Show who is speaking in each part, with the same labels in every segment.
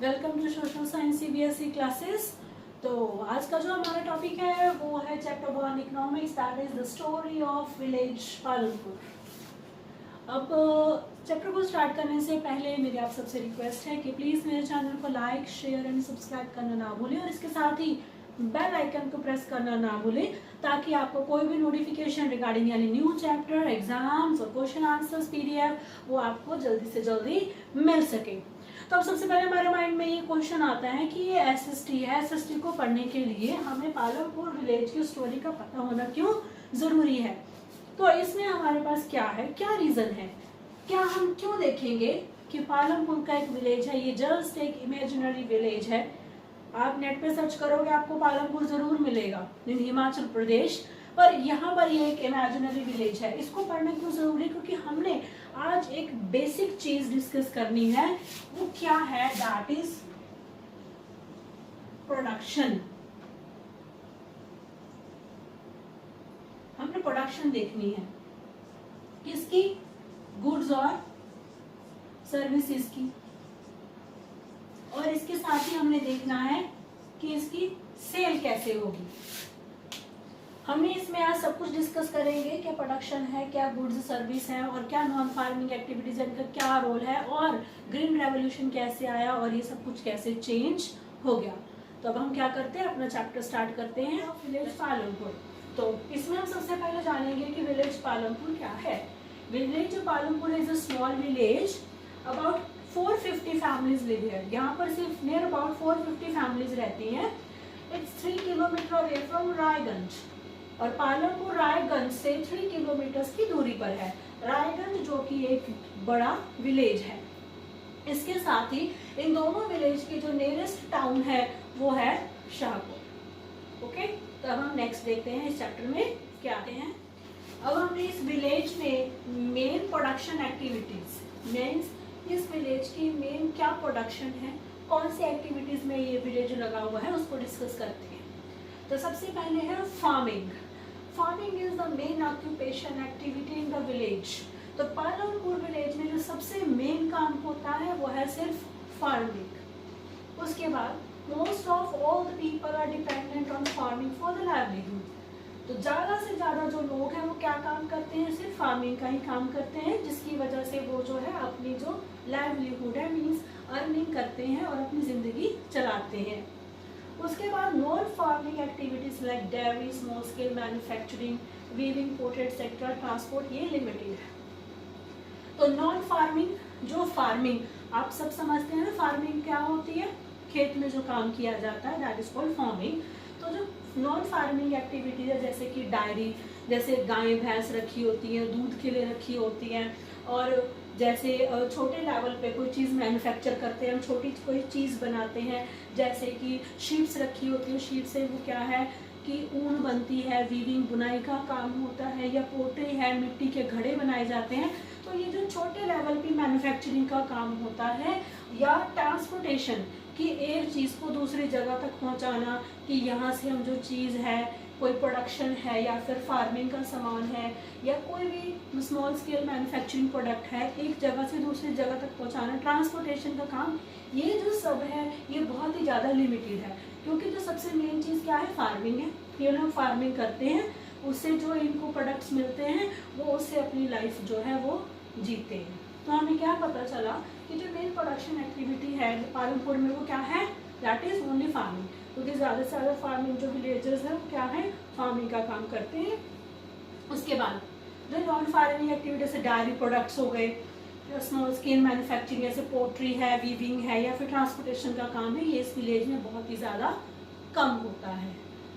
Speaker 1: Welcome to social science CBSE classes. तो आज का जो हमारा टॉपिक है वो है chapter 1 economics, that is the story of village Palanpur. अब चैप्टर को स्टार्ट करने से पहले मेरी आप सबसे रिक्वेस्ट है कि प्लीज़ मेरे चैनल को लाइक, शेयर एंड सब्सक्राइब करना ना भूलें और इसके साथ ही बेल आइकन को प्रेस करना ना भूलें ताकि आपको कोई भी नोटिफिकेशन रिगार्डिंग यानी न्यू चैप्टर, एग्जाम्स और क्वेश्चन आंसर्स पीडीएफ वो आपको जल्दी से जल्दी मिल सके। तो अब सबसे पहले हमारे माइंड में ये क्वेश्चन आता है कि ये एसएसटी है, एसएसटी को पढ़ने के लिए हमें पालमपुर विलेज की स्टोरी का पता होना क्यों जरूरी है। तो इसमें हमारे पास क्या है, क्या रीजन है, क्या हम क्यों देखेंगे कि पालमपुर का एक विलेज है, ये जस्ट एक इमेजिनरी विलेज है। आप नेट पे सर्च करोगे आपको पालमपुर जरूर मिलेगा इन हिमाचल प्रदेश, पर यहाँ पर ये एक इमेजिनरी विलेज है। इसको पढ़ना क्यों जरूरी, क्योंकि हमने आज एक बेसिक चीज डिस्कस करनी है। वो क्या है, दैट इज प्रोडक्शन। हमने प्रोडक्शन देखनी है किसकी, गुड्स और सर्विसेज की, और इसके साथ ही हमने देखना है कि इसकी सेल कैसे होगी। हमने इसमें आज सब कुछ डिस्कस करेंगे, क्या प्रोडक्शन है, क्या गुड्स सर्विस है और क्या नॉन फार्मिंग एक्टिविटीज इनका क्या रोल है और ग्रीन रेवोल्यूशन कैसे आया और ये सब कुछ कैसे चेंज हो गया। तो अब हम क्या करते हैं, अपना चैप्टर स्टार्ट करते हैं विलेज पालमपुर। तो इसमें हम सबसे पहले जानेंगे कि विलेज पालमपुर क्या है। Village Palampur is a small village, about 450 families live here. यहाँ पर सिर्फ नियर अबाउट 450 फैमिलीज रहती हैं। It's 3 kilometre away from Raiganj, और पालमपुर रायगंज से 3 किलोमीटर की दूरी पर है। रायगंज जो कि एक बड़ा विलेज है। इसके साथ ही इन दोनों विलेज की जो नियरेस्ट टाउन है वो है शाहपुर। ओके, तो अब हम नेक्स्ट देखते हैं इस चैप्टर में क्या आते हैं। अब हमने इस विलेज में मेन प्रोडक्शन एक्टिविटीज, मीन्स इस विलेज की मेन क्या प्रोडक्शन है, कौन सी एक्टिविटीज में ये विलेज लगा हुआ है उसको डिस्कस करते हैं। तो सबसे पहले है farming. Farming is the main occupation activity in the village. तो पालमपुर विलेज में जो सबसे मेन काम होता है वो है सिर्फ फार्मिंग। उसके बाद most of all the people are dependent on farming for the livelihood. तो ज़्यादा से ज़्यादा जो लोग हैं वो क्या काम करते हैं, सिर्फ फार्मिंग का ही काम करते हैं, जिसकी वजह से वो जो है अपनी जो लाइवलीहुड है मीन्स अर्निंग करते हैं और अपनी ज़िंदगी चलाते हैं। उसके बाद non farming activities like dairy, small scale manufacturing, weaving, portrait sector, transport, ये लिमिटेड है। तो नॉन फार्मिंग, जो फार्मिंग आप सब समझते हैं ना, फार्मिंग क्या होती है, खेत में जो काम किया जाता है दैट इज कॉल्ड फार्मिंग। तो जो नॉन फार्मिंग एक्टिविटीज है जैसे कि डायरी, जैसे गाय भैंस रखी होती हैं, दूध के लिए रखी होती हैं, और जैसे छोटे लेवल पे कोई चीज़ मैन्युफैक्चर करते हैं, हम छोटी कोई चीज़ बनाते हैं, जैसे कि शीट्स रखी होती है, शीट से वो क्या है कि ऊन बनती है, वीविंग बुनाई का काम होता है, या पोट्री है, मिट्टी के घड़े बनाए जाते हैं। तो ये जो छोटे लेवल पे मैन्युफैक्चरिंग का काम होता है, या ट्रांसपोर्टेशन कि एक चीज़ को दूसरी जगह तक पहुंचाना, कि यहाँ से हम जो चीज़ है, कोई प्रोडक्शन है या फिर फार्मिंग का सामान है या कोई भी स्मॉल स्केल मैन्युफैक्चरिंग प्रोडक्ट है, एक जगह से दूसरी जगह तक पहुंचाना, ट्रांसपोर्टेशन का काम, ये जो सब है ये बहुत ही ज़्यादा लिमिटेड है। क्योंकि जो सबसे मेन चीज़ क्या है, फार्मिंग है। ये लोग फार्मिंग करते हैं, उससे जो इनको प्रोडक्ट्स मिलते हैं वो उससे अपनी लाइफ जो है वो जीते हैं। तो हमें क्या पता चला कि जो मेन प्रोडक्शन एक्टिविटी है पालमपुर में वो क्या है, दैट इज ओनली फार्मिंग। क्योंकि ज़्यादा से ज़्यादा फार्मिंग जो विलेजर्स हैं वो क्या है, फार्मिंग का काम करते हैं। उसके बाद जो नॉन फार्मिंग एक्टिविटी जैसे डायरी प्रोडक्ट्स हो गए, स्मॉल स्केल मैन्युफैक्चरिंग जैसे पोट्री है, वीविंग है या फिर ट्रांसपोर्टेशन का काम है, ये इस विलेज में बहुत ही ज़्यादा कम होता है।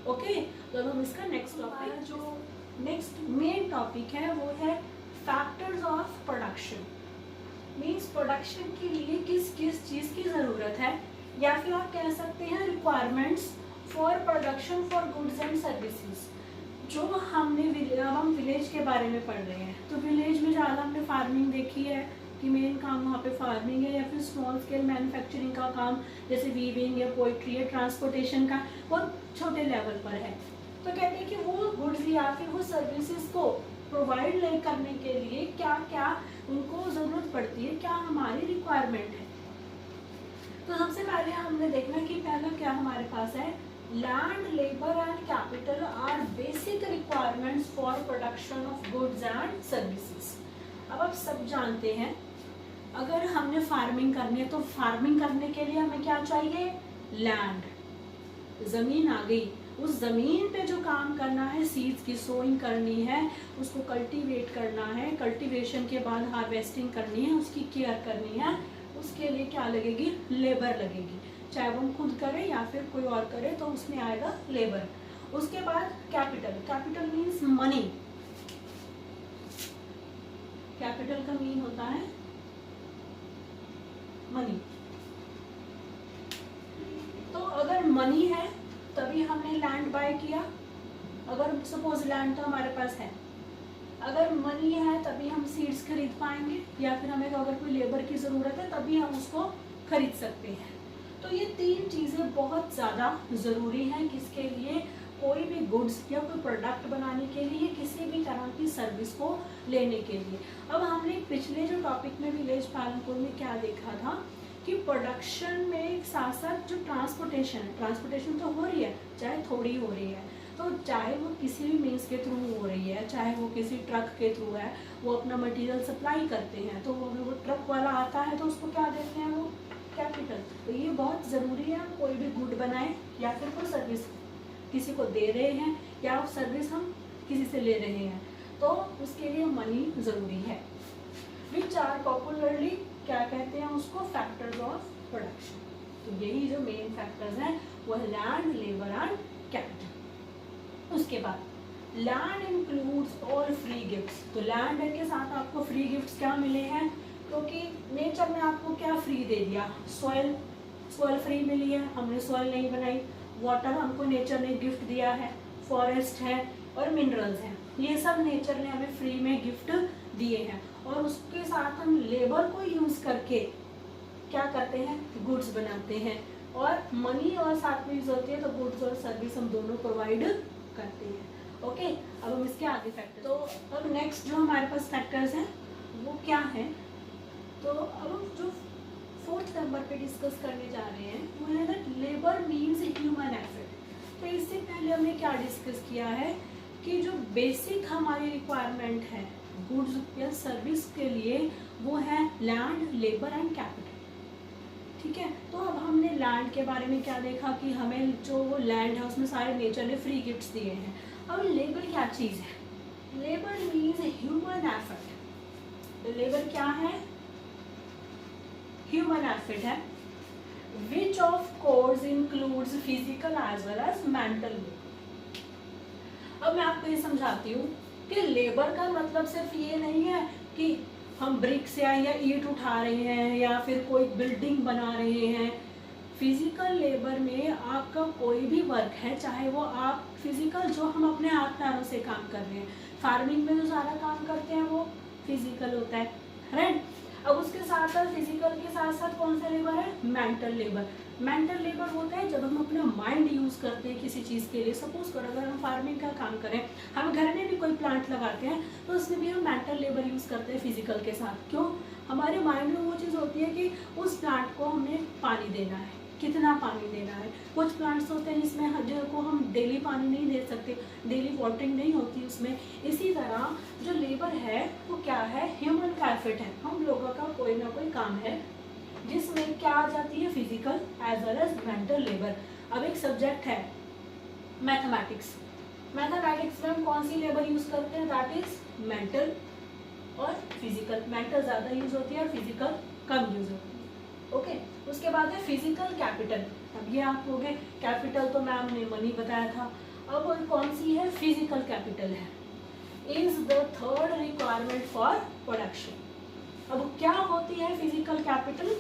Speaker 1: ओके, तो हम इसका नेक्स्ट टॉपिक, जो नेक्स्ट मेन टॉपिक है वो है factors of production. Means production के लिए किस किस चीज़ की ज़रूरत है, या फिर आप कह सकते हैं requirements for production for goods and services. जो हमने अब हम विलेज के बारे में पढ़ रहे हैं, तो विलेज में ज़्यादा हमने फार्मिंग देखी है कि मेन काम वहाँ पे फार्मिंग है, या फिर स्मॉल स्केल मैन्युफैक्चरिंग का काम जैसे वीविंग या पोइट्री या ट्रांसपोर्टेशन का बहुत छोटे लेवल पर है। तो कहते हैं कि वो गुड्स या फिर वो सर्विसेज को प्रोवाइड करने के लिए क्या क्या उनको ज़रूरत पड़ती है, क्या हमारी रिक्वायरमेंट है। तो सबसे पहले हमने देखना कि पहला क्या हमारे पास है, land, labour and capital R basic requirements for production of goods and services. अब आप सब जानते हैं अगर हमने फार्मिंग करनी है तो फार्मिंग करने के लिए हमें क्या चाहिए, लैंड, जमीन आ गई। उस जमीन पे जो काम करना है, सीड्स की सोइंग करनी है, उसको कल्टीवेट करना है, कल्टीवेशन के बाद हार्वेस्टिंग करनी है, उसकी केयर करनी है, उसके लिए क्या लगेगी, लेबर लगेगी। चाहे वो हम खुद करें या फिर कोई और करे तो उसमें आएगा लेबर। उसके बाद capital, capital means money, capital का मीन होता है मनी। तो अगर मनी है तभी हमने लैंड बाय किया, अगर सपोज लैंड तो हमारे पास है, अगर मनी है तभी हम सीड्स खरीद पाएंगे, या फिर हमें अगर कोई लेबर की ज़रूरत है तभी हम उसको खरीद सकते हैं। तो ये तीन चीज़ें बहुत ज़्यादा ज़रूरी हैं किसके लिए, कोई भी गुड्स या कोई प्रोडक्ट बनाने के लिए, किसी भी तरह की सर्विस को लेने के लिए। अब हमने पिछले जो टॉपिक में विलेज पालनपुर में क्या देखा था कि प्रोडक्शन में साथ साथ जो ट्रांसपोर्टेशन तो हो रही है, चाहे थोड़ी हो रही है, तो चाहे वो किसी भी मीन्स के थ्रू हो रही है, चाहे वो किसी ट्रक के थ्रू है, वो अपना मटेरियल सप्लाई करते हैं, तो वो ट्रक वाला आता है तो उसको क्या देते हैं, वो कैपिटल। तो ये बहुत ज़रूरी है, कोई भी गुड बनाए या फिर कोई सर्विस किसी को दे रहे हैं या सर्विस हम किसी से ले रहे हैं, तो उसके लिए मनी ज़रूरी है। विच आर पॉपुलरली क्या कहते हैं उसको, फैक्टर्स ऑफ प्रोडक्शन। तो यही जो मेन फैक्टर्स हैं वो है लैंड, लेबर एंड कैपिटल। उसके बाद land includes all free gifts. तो लैंड के साथ आपको फ्री गिफ्ट्स क्या मिले हैं, क्योंकि नेचर ने आपको क्या फ्री दे दिया, सॉइल फ्री मिली है, हमने सॉइल नहीं बनाई। वाटर हमको नेचर ने गिफ्ट दिया है, फॉरेस्ट है और मिनरल्स हैं, ये सब नेचर ने हमें फ्री में गिफ्ट दिए हैं। और उसके साथ हम लेबर को यूज़ करके क्या करते हैं, गुड्स बनाते हैं, और मनी और साथ में यूज होती है, तो गुड्स और सर्विस हम दोनों प्रोवाइड करते हैं। ओके, अब हम इसके आगे फैक्टर, तो अब नेक्स्ट जो हमारे पास फैक्टर्स हैं वो क्या है, तो अब हम जो 4th नंबर पे डिस्कस करने जा रहे हैं वो है that labour means human effort. तो इससे पहले हमने क्या डिस्कस किया है कि जो बेसिक हमारी रिक्वायरमेंट है गुड्स या सर्विस के लिए वो है लैंड, लेबर एंड कैपिटल। ठीक है, तो अब हमने लैंड के बारे में क्या देखा कि हमें जो लैंड है उसमें सारे नेचर ने फ्री गिफ्ट्स दिए हैं। अब लेबर क्या चीज़ है, labour means human effort. Labour क्या है, ह्यूमन एफर्ट है, which of course includes physical as well as mental labour. अब मैं आपको ये समझाती हूँ कि लेबर का मतलब सिर्फ ये नहीं है कि हम ब्रिक्स या ईंट उठा रहे हैं या फिर कोई बिल्डिंग बना रहे हैं। फिजिकल लेबर में आपका कोई भी वर्क है, चाहे वो आप फिजिकल जो हम अपने हाथ पैरों से काम कर रहे हैं, फार्मिंग में जो सारा काम करते हैं वो फिजिकल होता है, राइट। अब उसके साथ साथ फिजिकल के साथ साथ कौन सा लेबर है, मेंटल लेबर। मेंटल लेबर होता है जब हम अपना माइंड यूज़ करते हैं किसी चीज़ के लिए। सपोज करो अगर हम फार्मिंग का काम करें, हम घर में भी कोई प्लांट लगाते हैं तो उसमें भी हम मेंटल लेबर यूज़ करते हैं फिजिकल के साथ। क्यों, हमारे माइंड में वो चीज़ होती है कि उस प्लांट को हमें पानी देना है, कितना पानी देना है। कुछ प्लांट्स होते हैं जिसमें को हम डेली पानी नहीं दे सकते, डेली वाटरिंग नहीं होती उसमें। इसी तरह जो लेबर है वो क्या है, ह्यूमन का एफर्ट है, हम लोगों का कोई ना कोई काम है जिसमें क्या आ जाती है, physical as well as mental labour. अब एक सब्जेक्ट है मैथमेटिक्स, मैथमेटिक्स में हम कौन सी लेबर यूज़ करते हैं, दैट इज मेंटल और फिजिकल। मेंटल ज़्यादा यूज़ होती है और फिजिकल कम यूज़ होती है। ओके, उसके बाद है फिजिकल कैपिटल। अब ये आप लोगे कैपिटल तो मैम ने मनी बताया था, अब कौन सी है, फिजिकल कैपिटल है, is the third requirement for production. अब क्या होती है physical capital,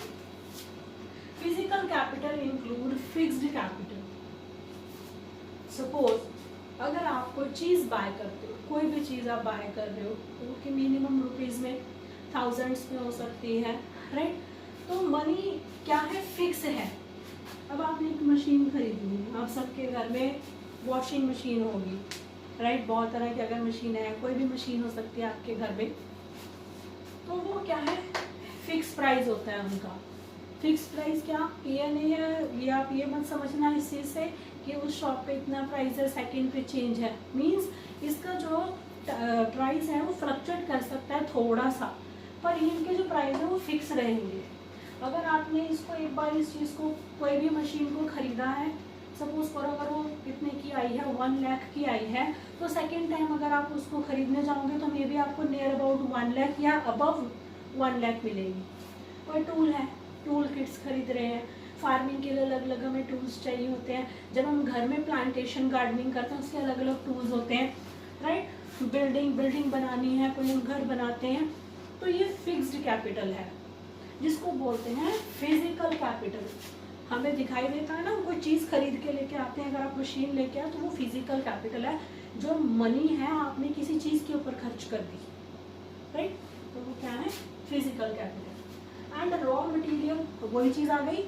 Speaker 1: physical capital include fixed capital. Suppose अगर आप कोई चीज़ बाय करते हो, कोई भी चीज़ आप बाय कर रहे हो तो कि मिनिमम रुपीज़ में, थाउजेंड्स में हो सकती है, राइट। तो मनी क्या है, फिक्स है। अब आपने एक मशीन खरीदनी है, आप सबके घर में वॉशिंग मशीन होगी, राइट, बहुत तरह की अगर मशीन है, कोई भी मशीन हो सकती है आपके घर में, तो वो क्या है, फिक्स प्राइस होता है उनका, फिक्स प्राइस क्या ये नहीं है, ये आप ये मत समझना इस चीज़ से कि उस शॉप पे इतना प्राइस है, सेकंड पे चेंज है। मींस इसका जो प्राइस है वो फ्लक्चुएट कर सकता है थोड़ा सा, पर इनके जो प्राइस है वो फिक्स रहेंगे। अगर आपने इसको एक बार इस चीज़ को, कोई भी मशीन को ख़रीदा है, सपोज करो अगर वो कितने की आई है, 1 लाख की आई है, तो सेकेंड टाइम अगर आप उसको ख़रीदने जाओगे तो मे बी आपको नियर अबाउट 1 लाख या अबव 1 लाख मिलेगी। कोई टूल है, टूल किट्स खरीद रहे हैं, फार्मिंग के लिए अलग अलग हमें टूल्स चाहिए होते हैं। जब हम घर में प्लांटेशन गार्डनिंग करते हैं उसके अलग अलग टूल्स होते हैं, राइट। बिल्डिंग बनानी है, कोई हम घर बनाते हैं, तो ये फिक्स्ड कैपिटल है जिसको बोलते हैं फिजिकल कैपिटल। हमें दिखाई देता है ना, कोई चीज़ खरीद के लेके आते हैं, अगर आप मशीन लेके आए तो वो फिजिकल कैपिटल है, जो मनी है आपने किसी चीज़ के ऊपर खर्च कर दी, राइट। तो वो क्या है, physical capital. And raw material, तो वही चीज़ आ गई,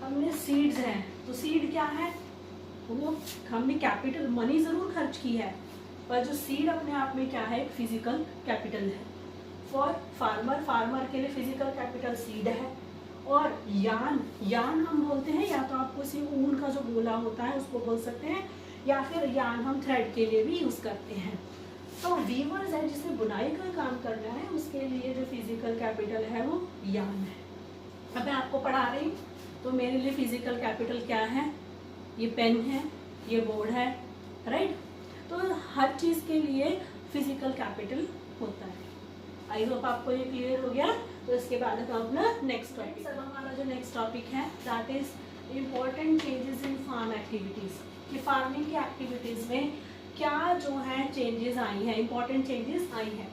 Speaker 1: हमने सीड्स हैं, तो सीड क्या है, वो हमने कैपिटल मनी ज़रूर खर्च की है, पर जो सीड अपने आप में क्या है, एक फिजिकल कैपिटल है। फॉर फार्मर के लिए फिजिकल कैपिटल सीड है। और यान हम बोलते हैं, या तो आपको सिर्फ ऊन का जो गोला होता है उसको बोल सकते हैं, या फिर यान हम थ्रेड के लिए भी यूज़ करते हैं। तो वीवर्स है, जिसे बुनाई का काम करना है, उसके लिए जो फिजिकल कैपिटल है वो यान है। अब मैं आपको पढ़ा रही हूँ, तो मेरे लिए फिजिकल कैपिटल क्या है, ये पेन है, ये बोर्ड है, राइट। तो हर चीज़ के लिए फिजिकल कैपिटल होता है। आई होप आपको ये क्लियर हो गया। तो इसके बाद हम अपना नेक्स्ट टॉपिक, अब हमारा जो नेक्स्ट टॉपिक है that is important changes in farm activities, कि फार्मिंग की एक्टिविटीज़ में क्या जो है चेंजेस आई हैं, इंपॉर्टेंट चेंजेस आई हैं।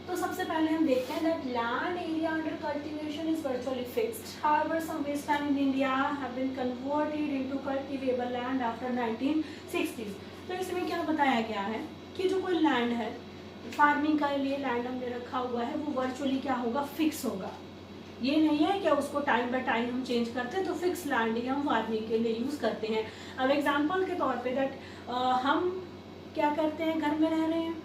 Speaker 1: तो सबसे पहले हम देखते हैं that land area under cultivation is virtually fixed, however some wasteland in India have been converted into cultivable land after 1960s। तो इसमें क्या बताया गया है कि जो कोई लैंड है, फार्मिंग के लिए लैंड हमने रखा हुआ है, वो वर्चुअली क्या होगा, फिक्स होगा। ये नहीं है कि उसको टाइम बाय टाइम हम चेंज करते हैं, तो फिक्स लैंड ही हम फार्मिंग के लिए यूज़ करते हैं। अब एग्जांपल के तौर पे दैट हम क्या करते हैं, घर में रह रहे हैं,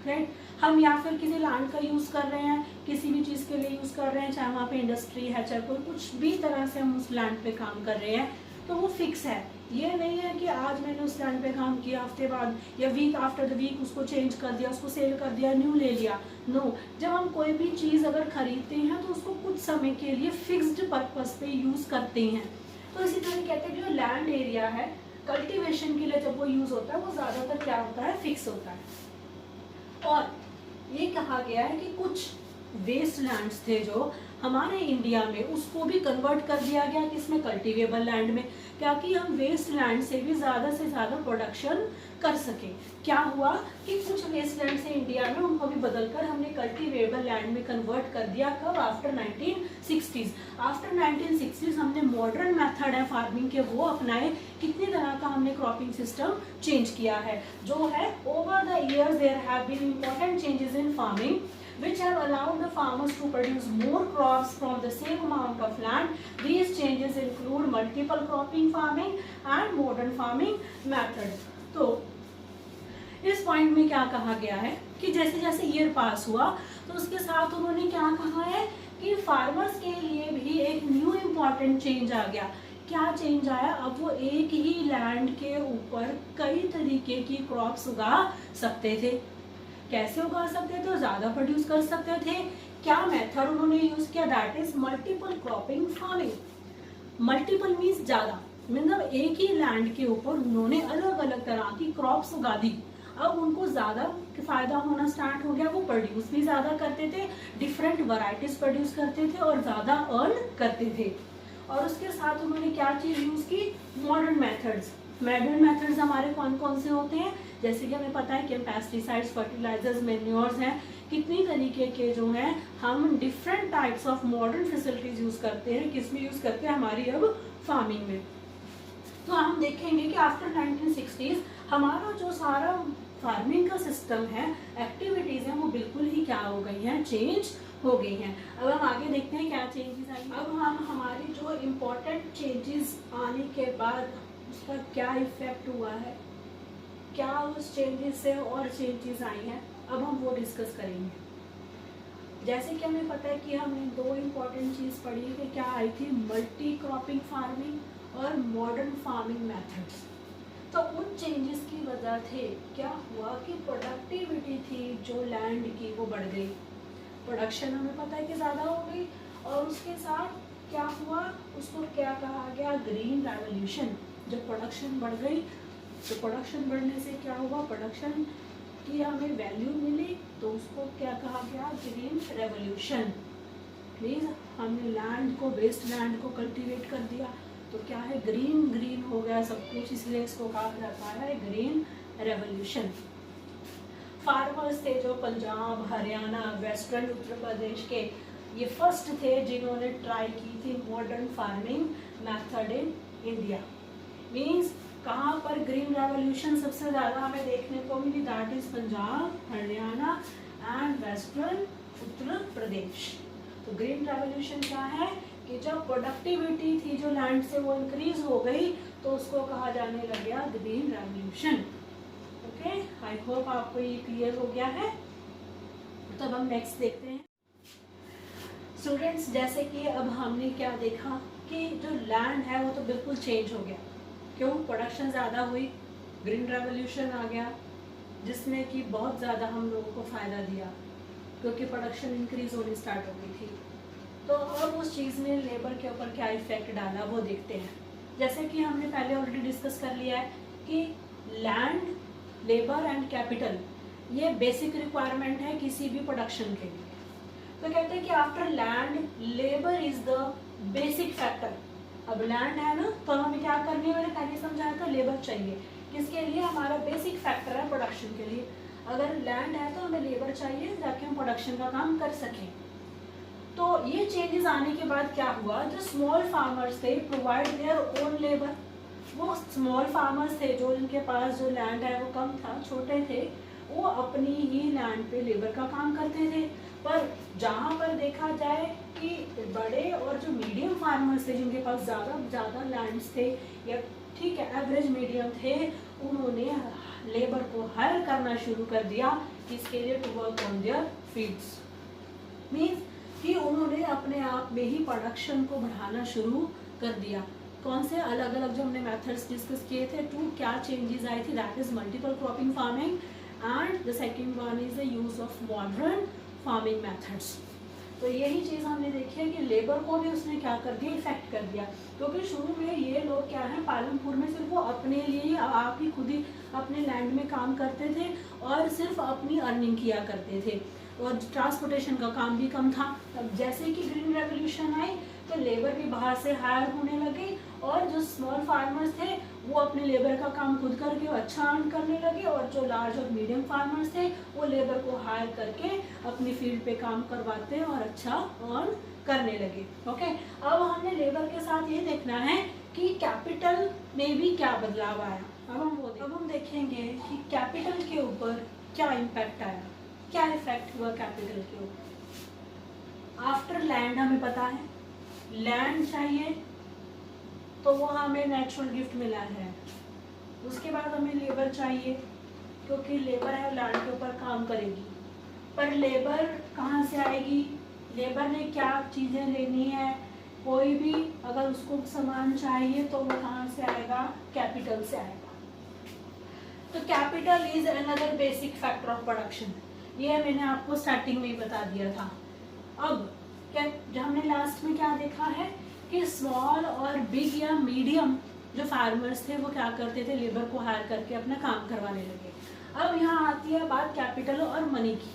Speaker 1: राइट, हम या फिर किसी लैंड का यूज़ कर रहे हैं, किसी भी चीज़ के लिए यूज़ कर रहे हैं, चाहे वहाँ पे इंडस्ट्री है, चाहे कोई कुछ भी तरह से हम उस लैंड पे काम कर रहे हैं, तो वो फिक्स है। ये नहीं है कि आज मैंने उस लैंड पे काम किया, हफ्ते बाद या वीक आफ्टर द वीक उसको चेंज कर दिया, उसको सेल कर दिया, न्यू ले लिया। नो, जब हम कोई भी चीज़ अगर खरीदते हैं तो उसको कुछ समय के लिए फिक्स्ड पर्पस पे यूज़ करते हैं। तो इसी तरह कहते हैं जो लैंड एरिया है कल्टीवेशन के लिए जब वो यूज़ होता है, वो ज़्यादातर क्या होता है, फिक्स होता है। और ये कहा गया है कि कुछ वेस्ट लैंड्स थे जो हमारे इंडिया में, उसको भी कन्वर्ट कर दिया गया किसमें, कल्टीवेबल लैंड में, ताकि हम वेस्ट लैंड से भी ज़्यादा से ज़्यादा प्रोडक्शन कर सकें। क्या हुआ कि कुछ वेस्ट लैंड से इंडिया में उनको भी बदलकर हमने कल्टीवेबल लैंड में कन्वर्ट कर दिया। कब, आफ्टर 1960s। आफ्टर 1960s हमने मॉडर्न मेथड है फार्मिंग के वो अपनाए। कितनी तरह का हमने क्रॉपिंग सिस्टम चेंज किया है, जो है over the years there have been important changes in farming which have allowed the farmers to produce more crops from the same amount of land. These changes include multiple cropping farming and modern farming methods. तो इस point में क्या कहा गया है कि जैसे जैसे ईयर पास हुआ तो उसके साथ उन्होंने क्या कहा है कि फार्मर्स के लिए भी एक न्यू इम्पॉर्टेंट चेंज आ गया। क्या चेंज आया, अब वो एक ही लैंड के ऊपर कई तरीके की क्रॉप्स उगा सकते थे। कैसे उगा सकते थे, ज़्यादा प्रोड्यूस कर सकते थे। क्या मेथड उन्होंने यूज़ किया, that is multiple cropping farming. Multiple means ज़्यादा, मतलब एक ही लैंड के ऊपर उन्होंने अलग अलग तरह की क्रॉप्स उगा दी। अब उनको ज़्यादा फायदा होना स्टार्ट हो गया, वो प्रोड्यूस भी ज़्यादा करते थे, डिफरेंट वैरायटीज प्रोड्यूस करते थे और ज़्यादा अर्न करते थे। और उसके साथ उन्होंने क्या चीज़ यूज़ की, मॉडर्न मेथड्स। मॉडर्न मेथड्स हमारे कौन कौन से होते हैं, जैसे कि हमें पता है कि पेस्टिसाइड्स, फर्टिलाइजर्स, मैन्योर्स हैं, कितनी तरीके के जो हैं हम different types of modern facilities use करते हैं। किस में यूज़ करते हैं, हमारी अब फार्मिंग में। तो हम देखेंगे कि आफ्टर 1960s हमारा जो सारा फार्मिंग का सिस्टम है, एक्टिविटीज़ हैं, वो बिल्कुल ही क्या हो गई हैं, चेंज हो गई हैं। अब हम आगे देखते हैं क्या चेंजेस आई। अब हम हमारी जो इम्पोर्टेंट चेंजेस आने के बाद उसका क्या इफेक्ट हुआ है, क्या उस चेंजेस से और चेंजेस आई हैं, अब हम वो डिस्कस करेंगे। जैसे कि हमें पता है कि हमने दो इम्पॉर्टेंट चीज़ पढ़ी है कि क्या आई थी, मल्टी क्रॉपिंग फार्मिंग और मॉडर्न फार्मिंग मेथड्स। तो उन चेंजेस की वजह से क्या हुआ कि प्रोडक्टिविटी थी जो लैंड की वो बढ़ गई, प्रोडक्शन हमें पता है कि ज़्यादा हो गई, और उसके साथ क्या हुआ, उसको क्या कहा गया, ग्रीन रेवोल्यूशन। जब प्रोडक्शन बढ़ गई तो प्रोडक्शन बढ़ने से क्या हुआ, प्रोडक्शन की हमें वैल्यू मिली, तो उसको क्या कहा गया, ग्रीन रेवोल्यूशन। प्लीज हमने लैंड को, वेस्ट लैंड को कल्टीवेट कर दिया तो क्या है, ग्रीन ग्रीन हो गया सब कुछ, इसलिए इसको कहा जाता है ग्रीन रेवोल्यूशन। फार्मर्स थे जो पंजाब, हरियाणा, वेस्टर्न उत्तर प्रदेश के, ये फर्स्ट थे जिन्होंने ट्राई की थी modern farming method in India. Means कहाँ पर ग्रीन रेवोल्यूशन सबसे ज़्यादा हमें देखने को मिली, that is Punjab, Haryana and western Uttar Pradesh. तो ग्रीन रेवोल्यूशन क्या है कि जब प्रोडक्टिविटी थी जो लैंड से वो इंक्रीज हो गई तो उसको कहा जाने लग गया green revolution. Okay, I hope आपको ये क्लियर हो गया है। तब हम नेक्स्ट देखते हैं स्टूडेंट्स। जैसे कि अब हमने क्या देखा कि जो लैंड है वो तो बिल्कुल चेंज हो गया, क्यों, प्रोडक्शन ज़्यादा हुई, ग्रीन रेवोल्यूशन आ गया जिसने कि बहुत ज़्यादा हम लोगों को फ़ायदा दिया क्योंकि प्रोडक्शन इंक्रीज होनी स्टार्ट हो गई थी। तो अब उस चीज़ ने लेबर के ऊपर क्या इफेक्ट डाला वो देखते हैं। जैसे कि हमने पहले ऑलरेडी डिस्कस कर लिया है कि लैंड, लेबर एंड कैपिटल ये बेसिक रिक्वायरमेंट है किसी भी प्रोडक्शन के लिए। तो कहते हैं कि after land labour is the basic factor. अब लैंड है ना, तो हमें क्या करनी है, मैंने पहले समझाया था, लेबर चाहिए किसके लिए, हमारा बेसिक फैक्टर है प्रोडक्शन के लिए। अगर लैंड है तो हमें लेबर चाहिए ताकि हम प्रोडक्शन का काम कर सकें। तो ये चेंजेस आने के बाद क्या हुआ, जो स्मॉल फार्मर्स थे प्रोवाइड देयर ओन लेबर। वो स्मॉल फार्मर्स थे जो इनके पास जो लैंड है वो कम था, छोटे थे, वो अपनी ही लैंड पे लेबर का काम करते थे। पर जहाँ पर देखा जाए कि बड़े और जो मीडियम फार्मर्स थे जिनके पास ज़्यादा लैंड्स थे या ठीक है एवरेज मीडियम थे, उन्होंने लेबर को हायर करना शुरू कर दिया किसके लिए, to work on their fields. Means कि उन्होंने अपने आप में ही प्रोडक्शन को बढ़ाना शुरू कर दिया। कौन से अलग अलग जो हमने मेथड्स डिस्कस किए थे, टू क्या चेंजेस आई थी, that is multiple cropping farming and the second one is the use of modern farming methods. तो यही चीज़ हमने देखी है कि लेबर को भी उसने क्या कर दिया, इफेक्ट कर दिया। क्योंकि शुरू में ये लोग क्या है, पालनपुर में सिर्फ वो अपने लिए आप ही खुद ही अपने लैंड में काम करते थे और सिर्फ अपनी अर्निंग किया करते थे और ट्रांसपोर्टेशन का काम भी कम था। अब जैसे कि ग्रीन रेवोल्यूशन आई तो लेबर भी बाहर से हायर होने लगे और जो स्मॉल फार्मर्स थे वो अपने लेबर का काम खुद करके अच्छा अर्न करने लगे और जो लार्ज और मीडियम फार्मर्स थे वो लेबर को हायर करके अपनी फील्ड पे काम करवाते और अच्छा अर्न करने लगे। ओके, अब हमने लेबर के साथ ये देखना है कि कैपिटल में भी क्या बदलाव आया। अब हम देखेंगे कि कैपिटल के ऊपर क्या इम्पैक्ट आया, क्या इफेक्ट हुआ कैपिटल के ऊपर। आफ्टर लैंड हमें पता है लैंड चाहिए तो वो हमें नेचुरल गिफ्ट मिला है, उसके बाद हमें लेबर चाहिए क्योंकि लेबर है लैंड के ऊपर काम करेगी। पर लेबर कहाँ से आएगी, लेबर ने क्या चीज़ें लेनी है, कोई भी अगर उसको सामान चाहिए तो वो कहाँ से आएगा, कैपिटल से आएगा। तो capital is another basic factor of production, ये मैंने आपको स्टार्टिंग में ही बता दिया था। अब क्या हमने लास्ट में क्या देखा है कि स्मॉल और बिग या मीडियम जो फार्मर्स थे वो क्या करते थे, लेबर को हायर करके अपना काम करवाने लगे। अब यहाँ आती है बात कैपिटल और मनी की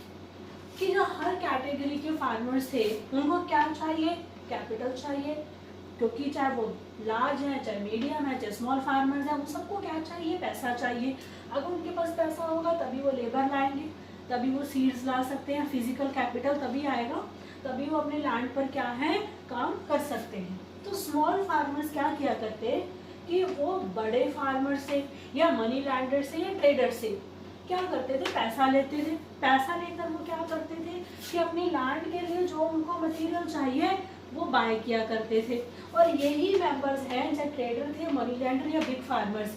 Speaker 1: कि जो हर कैटेगरी के फार्मर्स थे उनको क्या चाहिए, कैपिटल चाहिए। क्योंकि चाहे वो लार्ज है, चाहे मीडियम है, चाहे स्मॉल फार्मर्स है, वो सबको क्या चाहिए, पैसा चाहिए। अगर उनके पास पैसा होगा तभी वो लेबर लाएंगे, तभी वो सीड्स ला सकते हैं, फिजिकल कैपिटल तभी आएगा, तभी वो अपने लैंड पर क्या है काम कर सकते हैं। तो स्मॉल फार्मर्स क्या किया करते कि वो बड़े फार्मर से या मनी लैंडर से या ट्रेडर से क्या करते थे, पैसा लेते थे। पैसा लेकर वो क्या करते थे कि अपनी लैंड के लिए जो उनको मटेरियल चाहिए वो बाय किया करते थे। और यही मेंबर्स हैं चाहे ट्रेडर थे, मनी लैंडर या बिग फार्मर्स,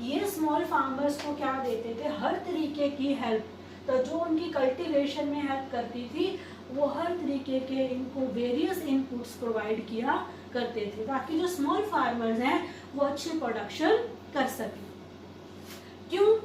Speaker 1: ये स्मॉल फार्मर्स को क्या देते थे, हर तरीके की हेल्प, तो जो उनकी कल्टीवेशन में हेल्प करती थी वो हर तरीके के इनको वेरियस इनपुट्स प्रोवाइड किया करते थे ताकि जो स्मॉल फार्मर्स हैं वो अच्छी प्रोडक्शन कर सकें। क्यों?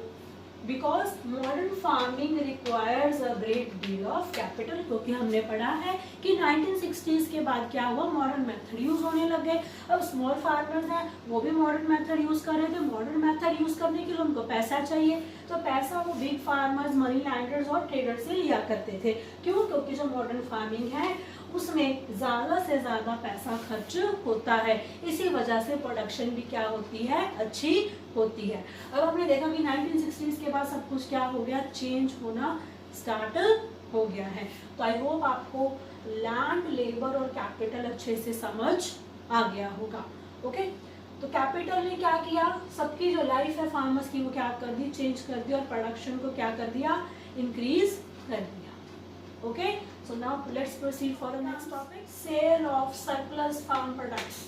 Speaker 1: Because modern farming requires a great deal of capital, क्योंकि हमने पढ़ा है कि 1960s के बाद क्या हुआ, मॉडर्न मेथड यूज होने लग गए। अब स्मॉल फार्मर्स हैं वो भी मॉडर्न मेथड यूज कर रहे थे। मॉडर्न मेथड यूज करने के लिए उनको पैसा चाहिए, तो पैसा वो बिग फार्मर्स, मनी लैंडर्स और ट्रेडर्स से लिया करते थे। क्यों? क्योंकि जो मॉडर्न फार्मिंग है उसमें ज़्यादा से ज़्यादा पैसा खर्च होता है, इसी वजह से प्रोडक्शन भी क्या होती है, अच्छी होती है। अब हमने देखा कि 1960s के बाद सब कुछ क्या हो गया, चेंज होना स्टार्ट हो गया है। तो आई होप आपको लैंड, लेबर और कैपिटल अच्छे से समझ आ गया होगा। ओके, तो कैपिटल ने क्या किया, सबकी जो लाइफ है फार्मर्स की वो क्या कर दी, चेंज कर दी और प्रोडक्शन को क्या कर दिया, इंक्रीज कर दिया। Okay, so now let's proceed for the next topic. Sale of surplus farm products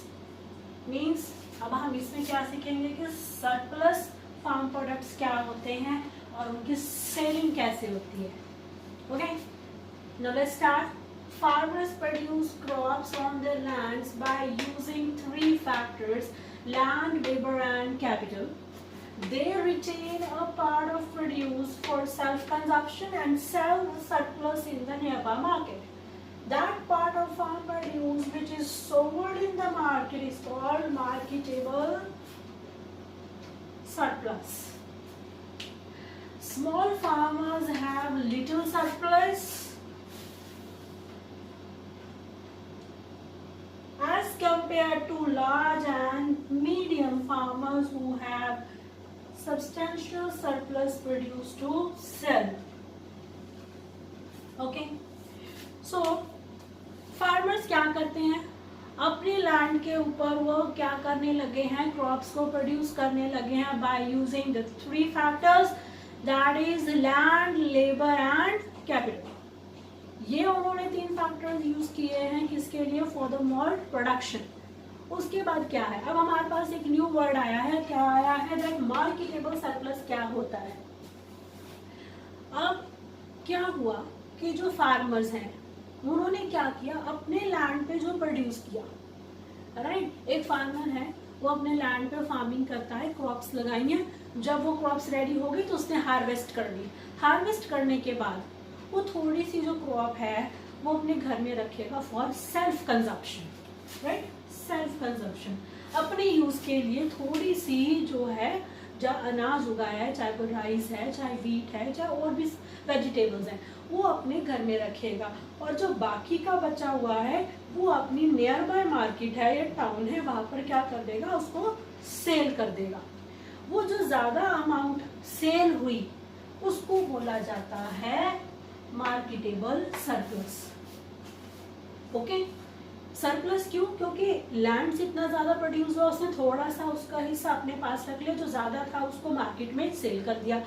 Speaker 1: means अब हम इसमें क्या सीखेंगे कि surplus farm products क्या होते हैं और उनकी सेलिंग कैसे होती है। Okay, now let's start. Farmers produce crops on their lands by using three factors: land, labor, and capital. They retain a part of produce for self-consumption and sell the surplus in the nearby market. That part of farm produce which is sold in the market is called marketable surplus. Small farmers have little surplus as compared to large and medium farmers who have substantial surplus produce to sell. Okay, so farmers क्या करते हैं, अपने land के ऊपर वो क्या करने लगे हैं, क्रॉप्स को प्रोड्यूस करने लगे हैं by using the three factors, that is land, labor and capital. ये उन्होंने तीन फैक्टर्स यूज किए हैं किसके लिए, फॉर द मोर प्रोडक्शन। उसके बाद क्या है, अब हमारे पास एक न्यू वर्ड आया है, क्या आया है, दैट मार्केटेबल सरप्लस क्या होता है। अब क्या हुआ कि जो फार्मर्स हैं उन्होंने क्या किया, अपने लैंड पे जो प्रोड्यूस किया, राइट, एक फार्मर है वो अपने लैंड पे फार्मिंग करता है, क्रॉप्स लगाई हैं, जब वो क्रॉप्स रेडी हो गई तो उसने हार्वेस्ट कर ली। हार्वेस्ट करने के बाद वो थोड़ी सी जो क्रॉप है वो अपने घर में रखेगा for self consumption, right, self consumption, अपने यूज के लिए थोड़ी सी जो है जो अनाज उगाया है, चाहे वो राइस है, चाहे व्हीट है, चाहे और भी वेजिटेबल्स हैं, वो अपने घर में रखेगा और जो बाकी का बचा हुआ है वो अपनी नियर बाय मार्केट है या टाउन है वहां पर क्या कर देगा, उसको सेल कर देगा। वो जो ज्यादा अमाउंट सेल हुई उसको बोला जाता है मार्केटेबल सरप्लस। ओके, सरप्लस क्यों, क्योंकि लैंड से इतना ज्यादा प्रोड्यूस हुआ, उसने थोड़ा सा उसका हिस्सा अपने पास रख लिया, जो ज्यादा था उसको मार्केट में सेल कर दिया।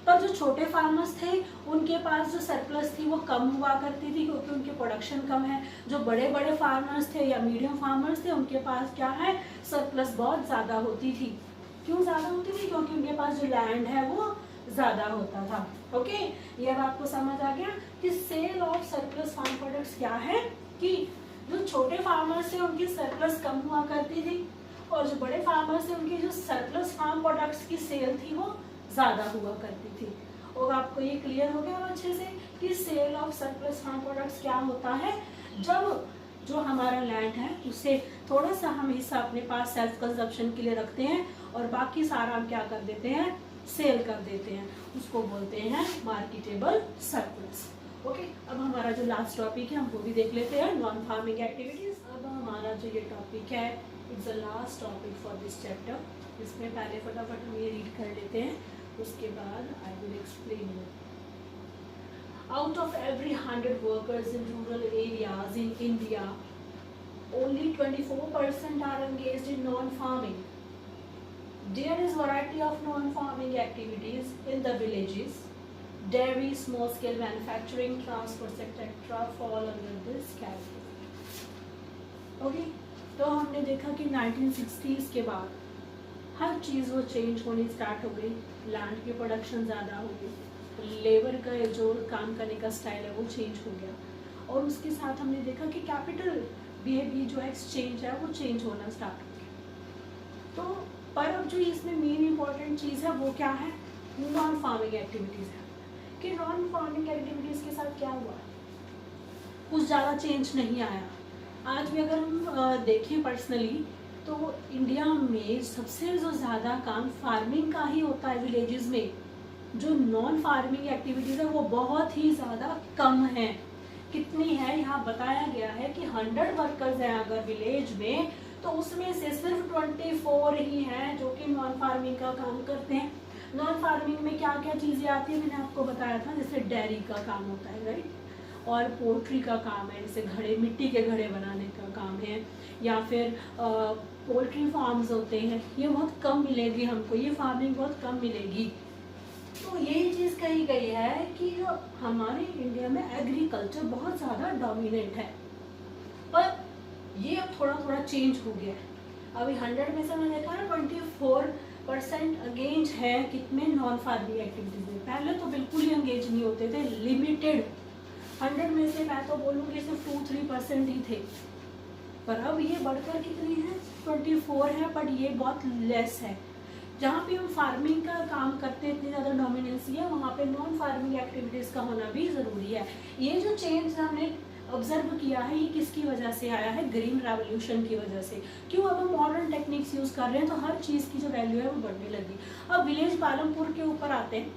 Speaker 1: पर जो छोटे फार्मर्स थे उनके पास जो सरप्लस थी वो कम हुआ करती थी क्योंकि उनकी प्रोडक्शन कम है। जो बड़े बड़े फार्मर्स थे या मीडियम फार्मर्स थे उनके पास क्या है, सरप्लस बहुत ज्यादा होती थी। क्यों ज्यादा होती थी, क्योंकि उनके पास जो लैंड है वो ज्यादा होता था। ओके, ये अब आपको समझ आ गया कि sale of surplus farm products क्या है, कि जो छोटे फार्मर्स थे उनकी सरप्लस कम हुआ करती थी और जो बड़े फार्मर्स थे उनकी जो सरप्लस फार्म प्रोडक्ट्स की सेल थी वो ज्यादा हुआ करती थी। और आपको ये क्लियर हो गया अच्छे से कि sale of surplus farm products क्या होता है, जब जो हमारा लैंड है उससे थोड़ा सा हम हिस्सा अपने पास सेल्फ कंजप्शन के लिए रखते हैं और बाकी सारा हम क्या कर देते हैं, सेल कर देते हैं, उसको बोलते हैं मार्केटेबल सरप्लस। ओके, अब हमारा जो लास्ट टॉपिक है हम वो भी देख लेते हैं, नॉन फार्मिंग एक्टिविटीज। अब हमारा जो ये टॉपिक है it's the last topic for this chapter. इसमें पहले फटाफट हम ये रीड कर लेते हैं, उसके बाद I will explain you. Out of every 100 workers in rural areas in India, only 24% are engaged in non-farming. There is variety of non-farming activities in the villages. Dairy, small-scale manufacturing, transport sector, etc. fall under this category. Okay, तो हमने देखा कि 1960s के बाद हर चीज़ वो change होनी start हो गई, लैंड की प्रोडक्शन ज़्यादा हो गई, लेबर का जो काम करने का स्टाइल है वो चेंज हो गया, और उसके साथ हमने देखा कि कैपिटल भी जो एक्सचेंज है वो चेंज होना स्टार्ट हो गया। तो पर अब जो इसमें मेन इम्पॉर्टेंट चीज़ है वो क्या है, नॉन फार्मिंग एक्टिविटीज़ है। कि नॉन फार्मिंग एक्टिविटीज़ के साथ क्या हुआ, कुछ ज़्यादा चेंज नहीं आया। आज भी अगर हम देखें पर्सनली तो इंडिया में सबसे जो ज़्यादा काम फार्मिंग का ही होता है विलेजेस में। जो नॉन फार्मिंग एक्टिविटीज़ है वो बहुत ही ज़्यादा कम है। कितनी है यहाँ बताया गया है कि 100 वर्कर्स हैं अगर विलेज में, तो उसमें से सिर्फ 24 ही हैं जो कि नॉन फार्मिंग का काम करते हैं। नॉन फार्मिंग में क्या क्या चीज़ें आती है मैंने आपको बताया था, जैसे डेयरी का काम होता है, राइट, और पोल्ट्री का काम है, जैसे घड़े, मिट्टी के घड़े बनाने का काम है, या फिर पोल्ट्री फार्म्स होते हैं। ये बहुत कम मिलेगी हमको, ये फार्मिंग बहुत कम मिलेगी। तो यही चीज़ कही गई है कि हमारे इंडिया में एग्रीकल्चर बहुत ज़्यादा डोमिनेट है, पर ये अब थोड़ा थोड़ा चेंज हो गया है। अभी 100 में से मैंने देखा ना 24% एंगेज है कितने नॉन फार्मिंग एक्टिविटीज़ में। पहले तो बिल्कुल ही एंगेज नहीं होते थे, लिमिटेड 100 में से मैं तो बोलूँगी सिर्फ 2-3% ही थे, पर अब ये बढ़कर कितनी है 24 है, बट ये बहुत लेस है। जहाँ पे हम फार्मिंग का काम करते हैं इतनी ज़्यादा डोमिनेंसी है, वहाँ पे नॉन फार्मिंग एक्टिविटीज़ का होना भी ज़रूरी है। ये जो चेंज हमने ऑब्जर्व किया है ये किसकी वजह से आया है, ग्रीन रेवोल्यूशन की वजह से। क्यों, अब हम मॉडर्न टेक्निक्स यूज़ कर रहे हैं तो हर चीज़ की जो वैल्यू है वो बढ़ने लगी। अब विलेज पालमपुर के ऊपर आते हैं,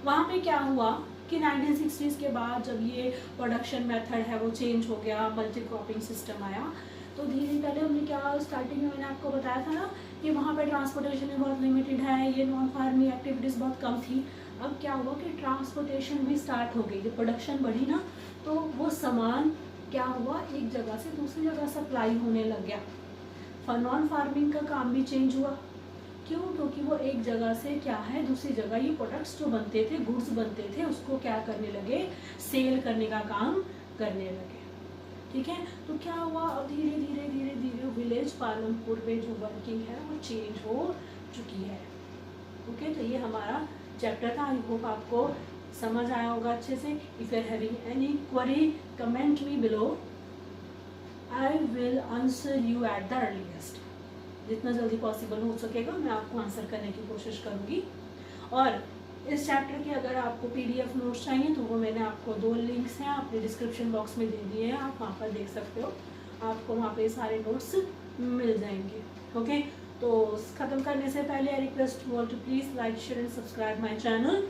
Speaker 1: वहाँ पे क्या हुआ कि 1960s के बाद जब ये प्रोडक्शन मेथड है वो चेंज हो गया, मल्टी क्रॉपिंग सिस्टम आया, तो धीरे पहले हमने क्या स्टार्टिंग में मैंने आपको बताया था ना कि वहाँ पे ट्रांसपोर्टेशन भी बहुत लिमिटेड है, ये नॉन फार्मिंग एक्टिविटीज़ बहुत कम थी। अब क्या हुआ कि ट्रांसपोर्टेशन भी स्टार्ट हो गई, जब प्रोडक्शन बढ़ी ना तो वो सामान क्या हुआ एक जगह से दूसरी जगह सप्लाई होने लग गया। नॉन फार्मिंग का काम भी चेंज हुआ। क्यों, क्योंकि वो एक जगह से क्या है दूसरी जगह ये प्रोडक्ट्स जो बनते थे, गुड्स बनते थे, उसको क्या करने लगे, सेल करने का काम करने लगे। ठीक है, तो क्या हुआ, अब धीरे धीरे धीरे धीरे विलेज पालमपुर में जो वर्किंग है वो चेंज हो चुकी है। ओके, तो ये हमारा चैप्टर था। आई होप आपको समझ आया होगा अच्छे से। If you are having any query comment me below, I will answer you at the earliest. जितना जल्दी पॉसिबल हो सकेगा मैं आपको आंसर करने की कोशिश करूँगी। और इस चैप्टर के अगर आपको PDF नोट्स चाहिए तो वो मैंने आपको 2 लिंक्स हैं अपने डिस्क्रिप्शन बॉक्स में दे दिए हैं, आप वहाँ पर देख सकते हो, आपको वहाँ पे सारे नोट्स मिल जाएंगे। ओके, तो ख़त्म करने से पहले I request you all to please like, share and subscribe my channel.